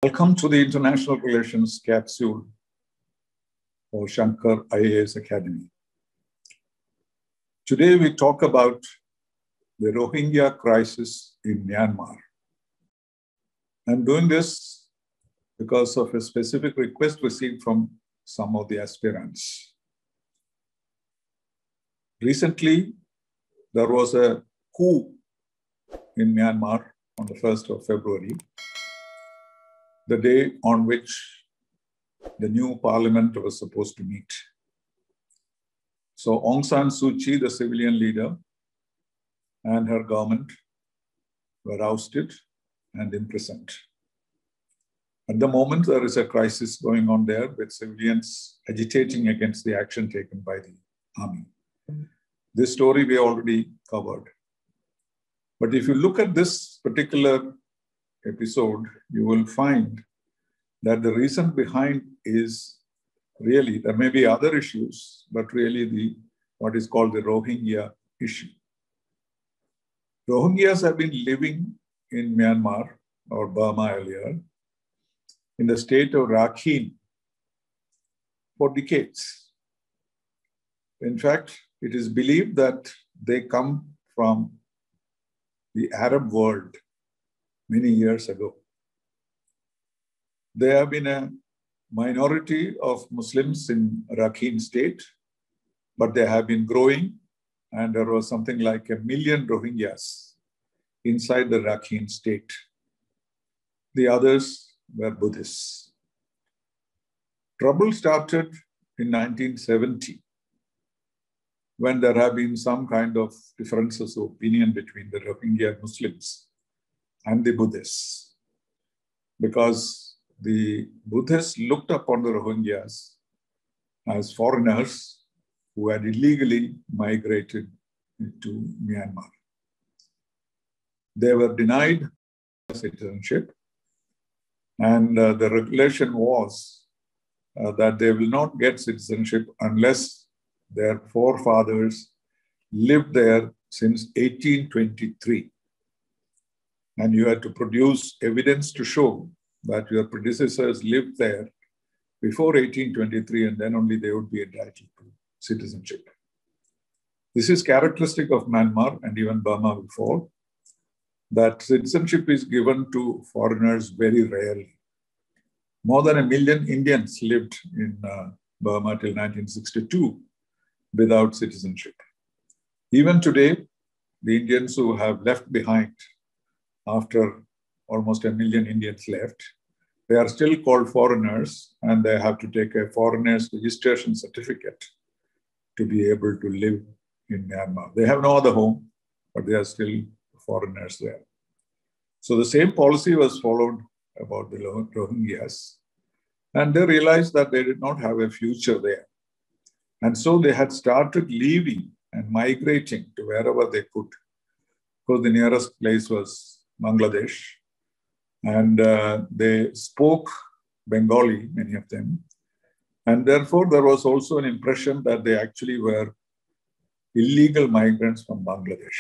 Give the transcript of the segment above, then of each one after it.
Welcome to the International Relations Capsule for Shankar IAS Academy. Today we talk about the Rohingya crisis in Myanmar. I'm doing this because of a specific request received from some of the aspirants. Recently, there was a coup in Myanmar on the 1st of February, the day on which the new parliament was supposed to meet. So Aung San Suu Kyi, the civilian leader, and her government were ousted and imprisoned. At the moment, there is a crisis going on there with civilians agitating against the action taken by the army. This story we already covered. But if you look at this particular episode, you will find that the reason behind is really, there may be other issues, but really what is called the Rohingya issue. Rohingyas have been living in Myanmar, or Burma earlier, in the state of Rakhine for decades. In fact, it is believed that they come from the Arab world many years ago. There have been a minority of Muslims in Rakhine state, but they have been growing, and there was something like 1 million Rohingyas inside the Rakhine state. The others were Buddhists. Trouble started in 1970 when there have been some kind of differences of opinion between the Rohingya Muslims and the Buddhists, because the Buddhists looked upon the Rohingyas as foreigners who had illegally migrated into Myanmar. They were denied citizenship, and the regulation was that they will not get citizenship unless their forefathers lived there since 1823. And you had to produce evidence to show that your predecessors lived there before 1823, and then only they would be entitled to citizenship. This is characteristic of Myanmar and even Burma before, that citizenship is given to foreigners very rarely. More than 1 million Indians lived in Burma till 1962 without citizenship. Even today, the Indians who have left behind after almost 1 million Indians left, they are still called foreigners, and they have to take a foreigner's registration certificate to be able to live in Myanmar. They have no other home, but they are still foreigners there. So the same policy was followed about the Rohingyas, and they realized that they did not have a future there. And so they had started leaving and migrating to wherever they could, because the nearest place was Bangladesh. And they spoke Bengali, many of them. And therefore, there was also an impression that they actually were illegal migrants from Bangladesh.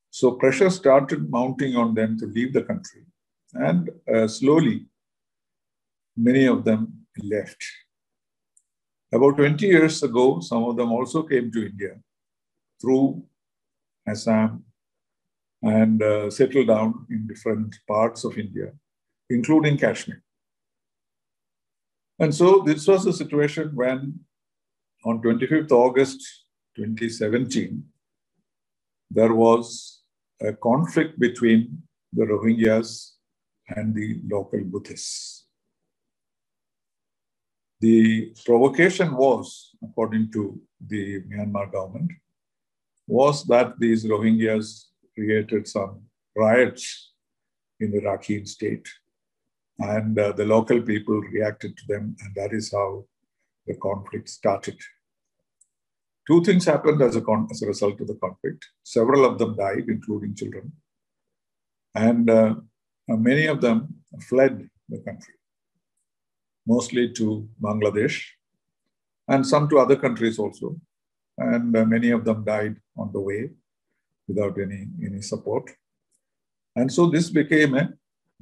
So pressure started mounting on them to leave the country. And slowly, many of them left. About 20 years ago, some of them also came to India through Assam and settled down in different parts of India, including Kashmir. And so this was a situation when on 25th August 2017, there was a conflict between the Rohingyas and the local Buddhists. The provocation was, according to the Myanmar government, was that these Rohingyas created some riots in the Rakhine state, and the local people reacted to them, and that is how the conflict started. Two things happened as a result of the conflict. Several of them died, including children, and many of them fled the country, mostly to Bangladesh, and some to other countries also. And many of them died on the way without any support. And so this became a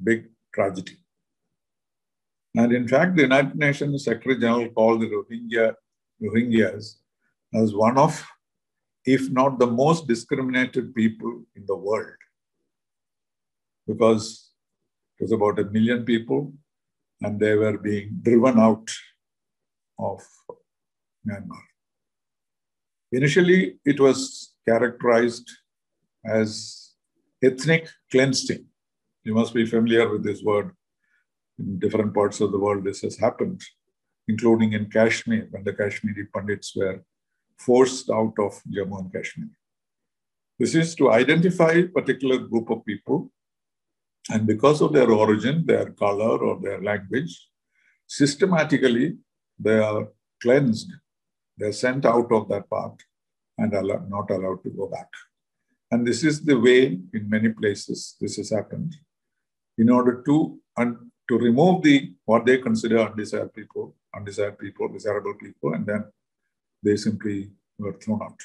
big tragedy. And in fact, the United Nations Secretary General called the Rohingyas as one of, if not the most discriminated people in the world, because it was about 1 million people and they were being driven out of Myanmar. Initially, it was characterized as ethnic cleansing. You must be familiar with this word. In different parts of the world, this has happened, including in Kashmir, when the Kashmiri Pandits were forced out of Jammu and Kashmir. This is to identify a particular group of people, and because of their origin, their color, or their language, systematically they are cleansed. They're sent out of that path and are not allowed to go back. And this is the way in many places this has happened, in order to remove what they consider undesirable people, and then they simply were thrown out.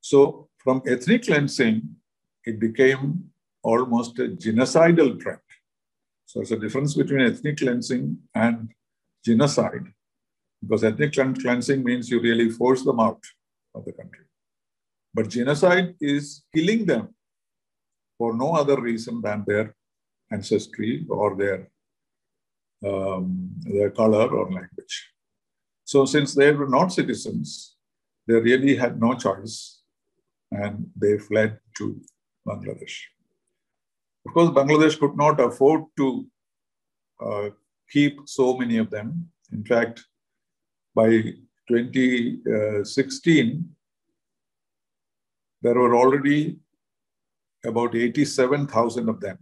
So from ethnic cleansing, it became almost a genocidal trend. So there's a difference between ethnic cleansing and genocide, because ethnic cleansing means you really force them out of the country. But genocide is killing them for no other reason than their ancestry or their color or language. So since they were not citizens, they really had no choice, and they fled to Bangladesh. Of course, Bangladesh could not afford to keep so many of them. In fact, by 2016, there were already about 87,000 of them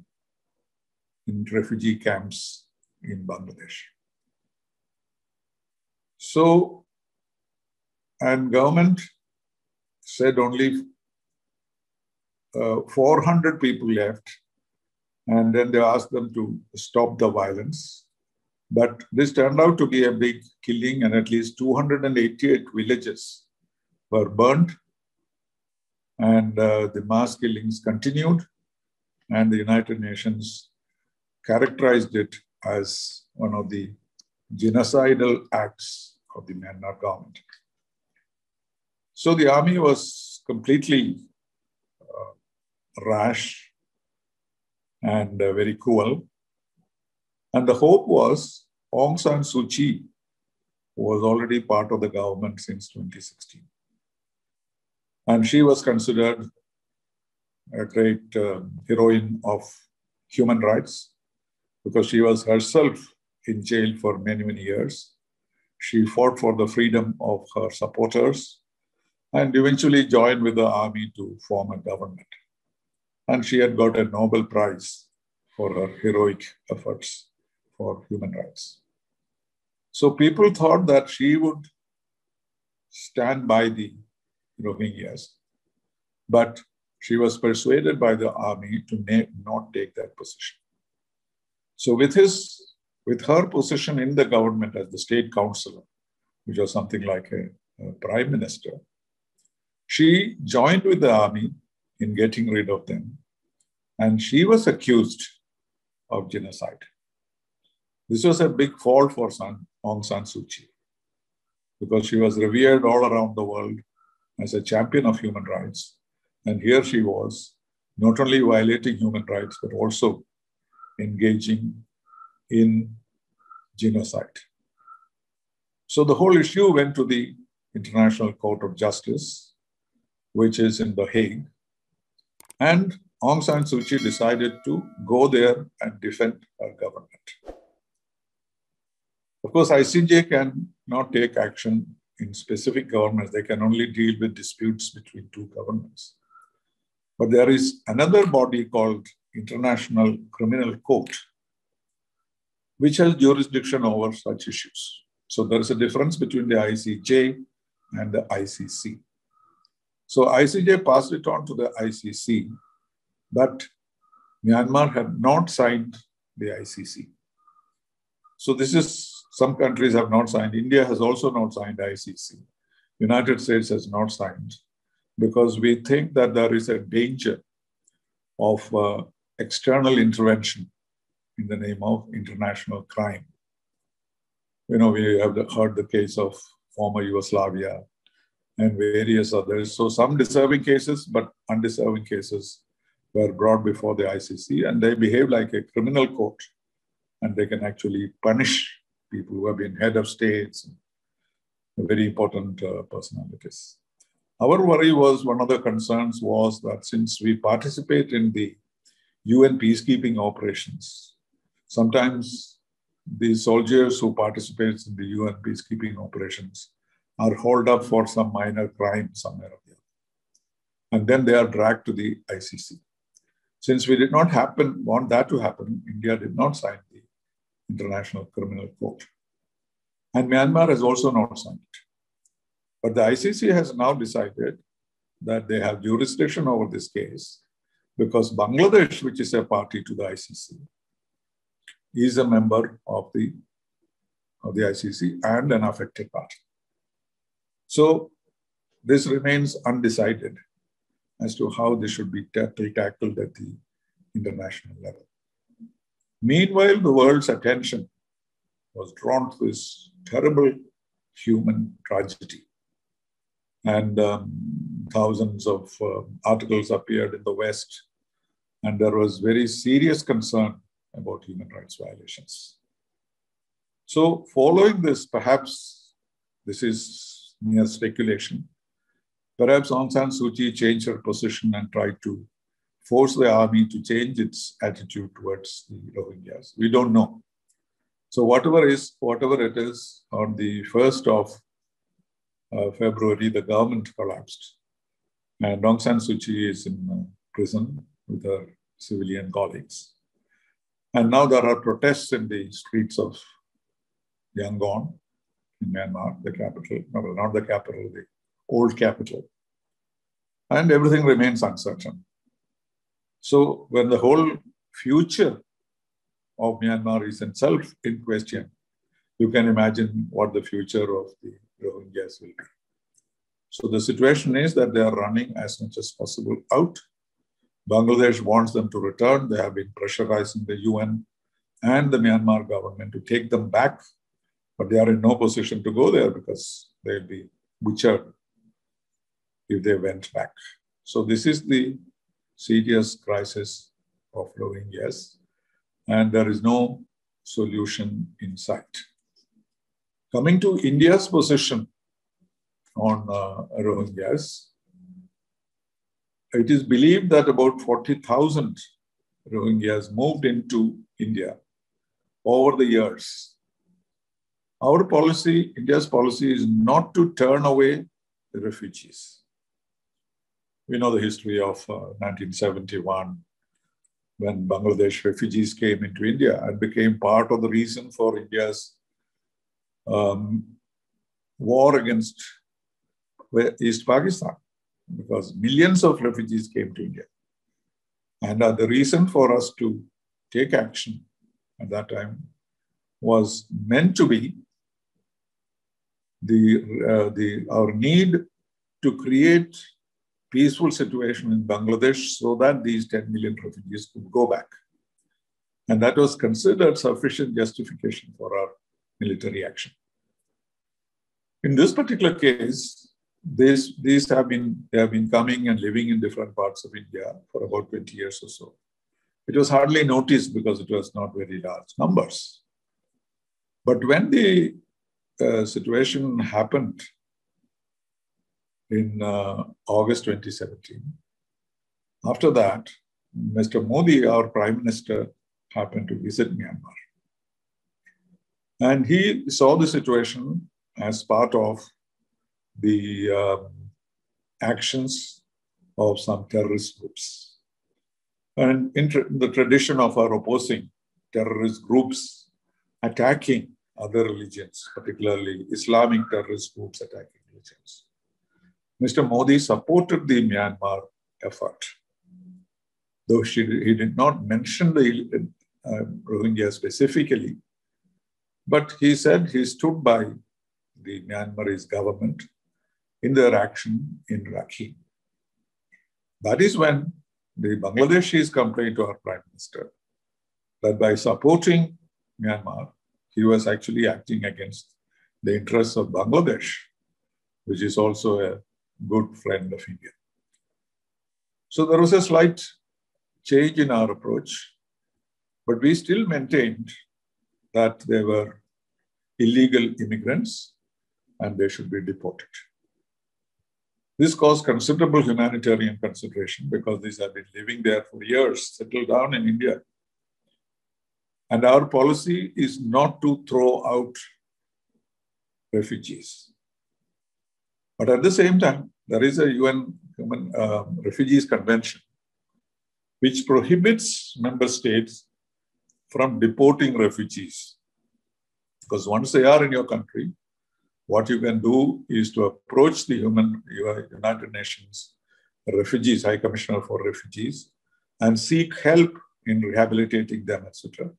in refugee camps in Bangladesh. So, and government said only 400 people left, and then they asked them to stop the violence. But this turned out to be a big killing, and at least 288 villages were burnt, and the mass killings continued, and the United Nations characterized it as one of the genocidal acts of the Myanmar government. So the army was completely rash and very cruel. And the hope was Aung San Suu Kyi, who was already part of the government since 2016. And she was considered a great heroine of human rights, because she was herself in jail for many, many years. She fought for the freedom of her supporters and eventually joined with the army to form a government. And she had got a Nobel Prize for her heroic efforts for human rights. So people thought that she would stand by the Rohingyas, but she was persuaded by the army to not take that position. So with her position in the government as the state councillor, which was something like a prime minister, she joined with the army in getting rid of them, and she was accused of genocide. This was a big fall for Aung San Suu Kyi, because she was revered all around the world as a champion of human rights. And here she was, not only violating human rights, but also engaging in genocide. So the whole issue went to the International Court of Justice, which is in The Hague. And Aung San Suu Kyi decided to go there and defend her government. Of course, ICJ can not take action in specific governments. They can only deal with disputes between two governments. But there is another body called International Criminal Court, which has jurisdiction over such issues. So there is a difference between the ICJ and the ICC. So ICJ passed it on to the ICC, but Myanmar had not signed the ICC. So this is, some countries have not signed. India has also not signed ICC. United States has not signed, because we think that there is a danger of external intervention in the name of international crime. We have heard the case of former Yugoslavia and various others. So some deserving cases, but undeserving cases were brought before the ICC, and they behave like a criminal court, and they can actually punish people who have been head of states, very important personalities. Our worry was, one of the concerns was that since we participate in the UN peacekeeping operations, sometimes the soldiers who participate in the UN peacekeeping operations are hauled up for some minor crime somewhere or the other. And then they are dragged to the ICC. Since we did not want that to happen, India did not sign the International Criminal Court. And Myanmar has also not signed it. But the ICC has now decided that they have jurisdiction over this case because Bangladesh, which is a party to the ICC, is a member of the ICC and an affected party. So this remains undecided as to how this should be tackled at the international level. Meanwhile, the world's attention was drawn to this terrible human tragedy. And thousands of articles appeared in the West, and there was very serious concern about human rights violations. So following this, perhaps this is mere speculation, perhaps Aung San Suu Kyi changed her position and tried to force the army to change its attitude towards the Rohingyas. We don't know. So whatever it is, on the 1st of February, the government collapsed. And Aung San Suu Kyi is in prison with her civilian colleagues. And now there are protests in the streets of Yangon in Myanmar, the capital, no, not the capital, the old capital. And everything remains uncertain. So when the whole future of Myanmar is itself in question, you can imagine what the future of the Rohingyas will be. So the situation is that they are running as much as possible out. Bangladesh wants them to return. They have been pressurizing the UN and the Myanmar government to take them back, but they are in no position to go there because they'll be butchered if they went back. So this is the serious crisis of Rohingyas, and there is no solution in sight. Coming to India's position on Rohingyas, it is believed that about 40,000 Rohingyas moved into India over the years. Our policy, India's policy, is not to turn away the refugees. We know the history of 1971, when Bangladesh refugees came into India and became part of the reason for India's war against East Pakistan, because millions of refugees came to India. And the reason for us to take action at that time was meant to be our need to create peaceful situation in Bangladesh so that these 10 million refugees could go back. And that was considered sufficient justification for our military action. In this particular case, they have been coming and living in different parts of India for about 20 years or so. It was hardly noticed because it was not very large numbers. But when the situation happened in August 2017, after that, Mr. Modi, our Prime Minister, happened to visit Myanmar. And he saw the situation as part of the actions of some terrorist groups. And in the tradition of our opposing terrorist groups attacking other religions, particularly Islamic terrorist groups attacking religions, Mr. Modi supported the Myanmar effort. Though he did not mention the Rohingya specifically, but he said he stood by the Myanmarese government in their action in Rakhine. That is when the Bangladeshis complained to our Prime Minister that by supporting Myanmar, he was actually acting against the interests of Bangladesh, which is also a good friend of India. So there was a slight change in our approach, but we still maintained that they were illegal immigrants and they should be deported. This caused considerable humanitarian consideration because these have been living there for years, settled down in India. And our policy is not to throw out refugees. But at the same time, there is a UN Refugees Convention which prohibits member states from deporting refugees. Because once they are in your country, what you can do is to approach the United Nations Refugees, High Commissioner for Refugees, and seek help in rehabilitating them, etc.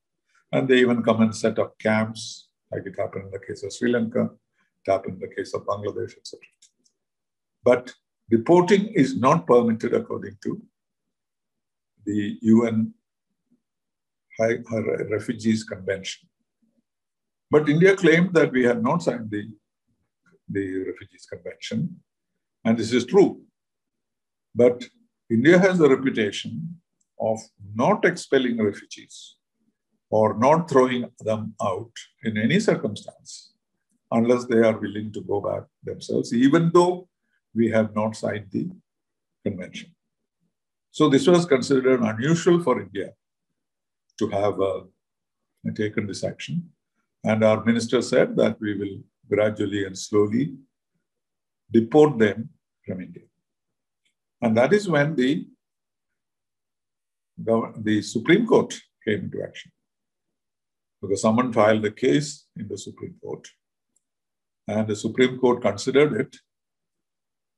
And they even come and set up camps, like it happened in the case of Sri Lanka, it happened in the case of Bangladesh, etc. But deporting is not permitted according to the UN Refugees Convention. But India claimed that we had not signed the Refugees Convention, and this is true. But India has a reputation of not expelling refugees or not throwing them out in any circumstance unless they are willing to go back themselves, even though we have not signed the convention. So this was considered unusual for India to have taken this action. And our minister said that we will gradually and slowly deport them from India. And that is when the Supreme Court came into action. Because someone filed a case in the Supreme Court, and the Supreme Court considered it,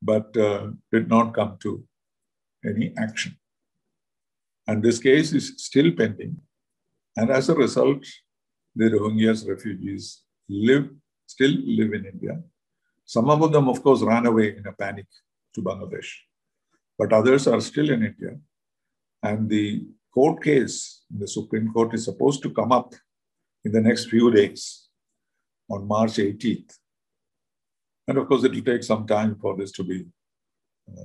but did not come to any action. And this case is still pending. And as a result, the Rohingyas refugees still live in India. Some of them, of course, ran away in a panic to Bangladesh, but others are still in India. And the court case in the Supreme Court is supposed to come up in the next few days on March 18th. And of course, it will take some time for this to be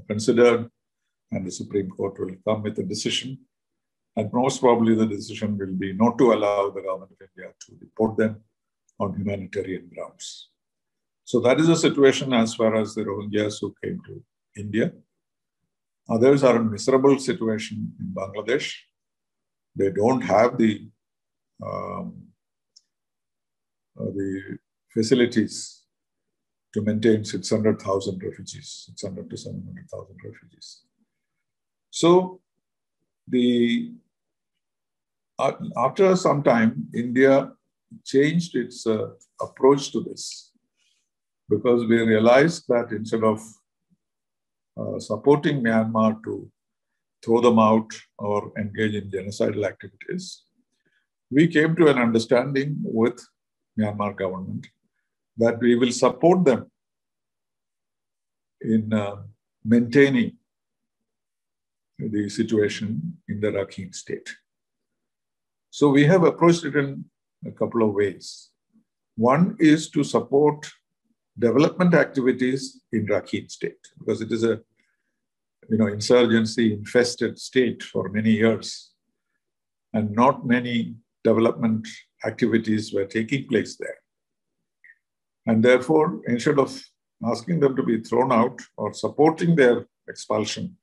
considered, and the Supreme Court will come with a decision. And most probably the decision will be not to allow the government of India to deport them on humanitarian grounds. So that is the situation as far as the Rohingyas who came to India. Others are in a miserable situation in Bangladesh. They don't have the facilities to maintain 600,000 refugees, 600 to 700,000 refugees. So after some time, India changed its approach to this, because we realized that instead of supporting Myanmar to throw them out or engage in genocidal activities, we came to an understanding with Myanmar government that we will support them in maintaining the situation in the Rakhine state. So we have approached it in a couple of ways. One is to support development activities in Rakhine state, because it is a insurgency infested state for many years, and not many development activities were taking place there. And therefore, instead of asking them to be thrown out or supporting their expulsion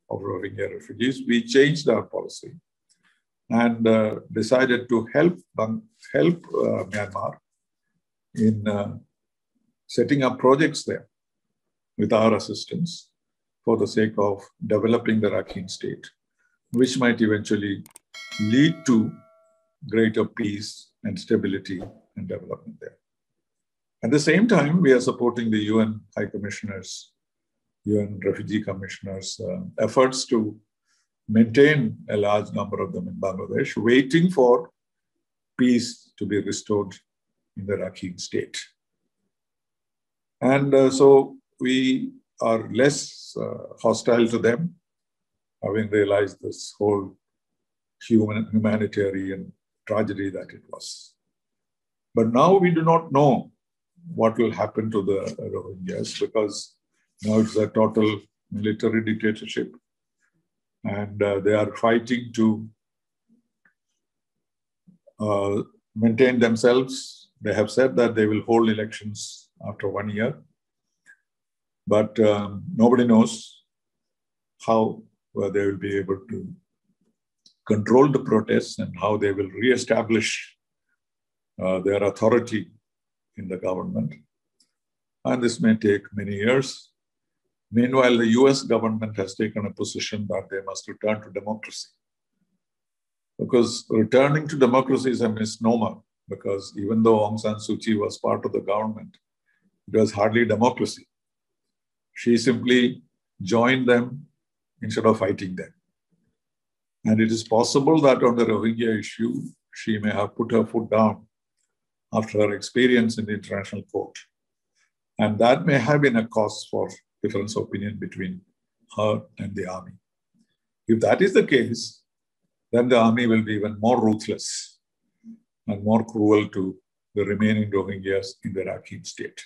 of Rohingya refugees, we changed our policy and decided to help Myanmar in setting up projects there with our assistance for the sake of developing the Rakhine state, which might eventually lead to greater peace and stability and development there. At the same time, we are supporting the UN High Commissioners, UN Refugee Commissioners' efforts to maintain a large number of them in Bangladesh, waiting for peace to be restored in the Rakhine state. And so we are less hostile to them, having realized this whole humanitarian tragedy that it was. But now we do not know what will happen to the Rohingyas, because now it's a total military dictatorship, and they are fighting to maintain themselves. They have said that they will hold elections after 1 year, but nobody knows how they will be able to control the protests and how they will re-establish their authority in the government. And this may take many years. Meanwhile, the US government has taken a position that they must return to democracy. Because returning to democracy is a misnomer, because even though Aung San Suu Kyi was part of the government, it was hardly democracy. She simply joined them instead of fighting them. And it is possible that on the Rohingya issue, she may have put her foot down after her experience in the international court. And that may have been a cause for difference of opinion between her and the army. If that is the case, then the army will be even more ruthless and more cruel to the remaining Rohingyas in the Rakhine state.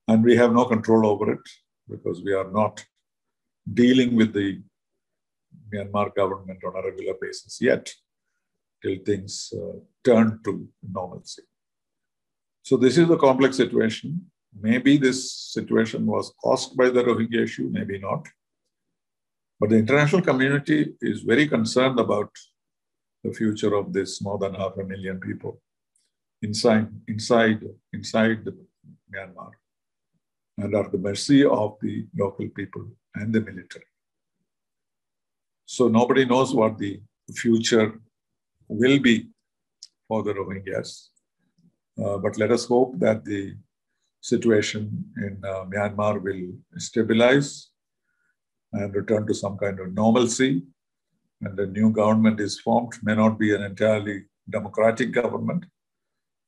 And we have no control over it because we are not dealing with the Myanmar government on a regular basis yet, till things turn to normalcy. So this is the complex situation. Maybe this situation was caused by the Rohingya issue, maybe not. But the international community is very concerned about the future of this more than 500,000 people inside Myanmar, and are at the mercy of the local people and the military. So nobody knows what the future will be for the Rohingyas. But let us hope that the situation in Myanmar will stabilize and return to some kind of normalcy. And the new government is formed, may not be an entirely democratic government,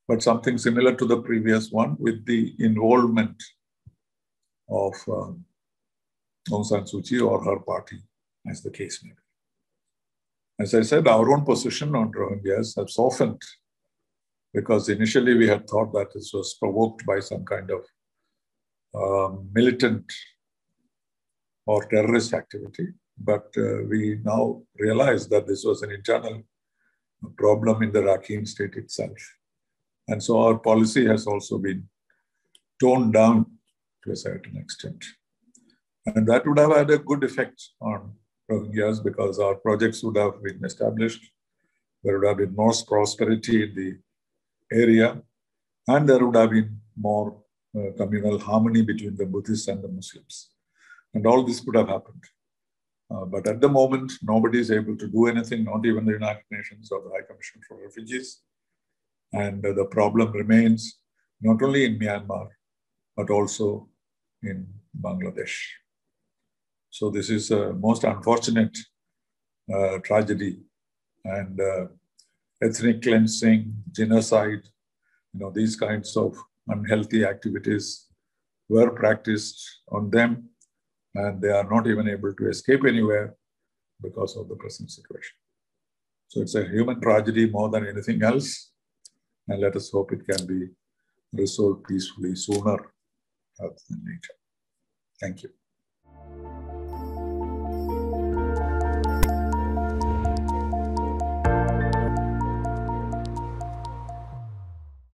but something similar to the previous one with the involvement of Aung San Suu Kyi or her party, as the case may be. As I said, our own position on Rohingyas has softened, because initially we had thought that this was provoked by some kind of militant or terrorist activity. But we now realize that this was an internal problem in the Rakhine state itself. And so our policy has also been toned down to a certain extent. And that would have had a good effect on Rohingyas, because our projects would have been established. There would have been more prosperity in the area, and there would have been more communal harmony between the Buddhists and the Muslims. And all this could have happened. But at the moment, nobody is able to do anything, not even the United Nations or the High Commission for Refugees. And the problem remains not only in Myanmar, but also in Bangladesh. So this is a most unfortunate tragedy, and ethnic cleansing, genocide, these kinds of unhealthy activities were practiced on them, and they are not even able to escape anywhere because of the present situation. So it's a human tragedy more than anything else, and let us hope it can be resolved peacefully sooner rather than later. Thank you.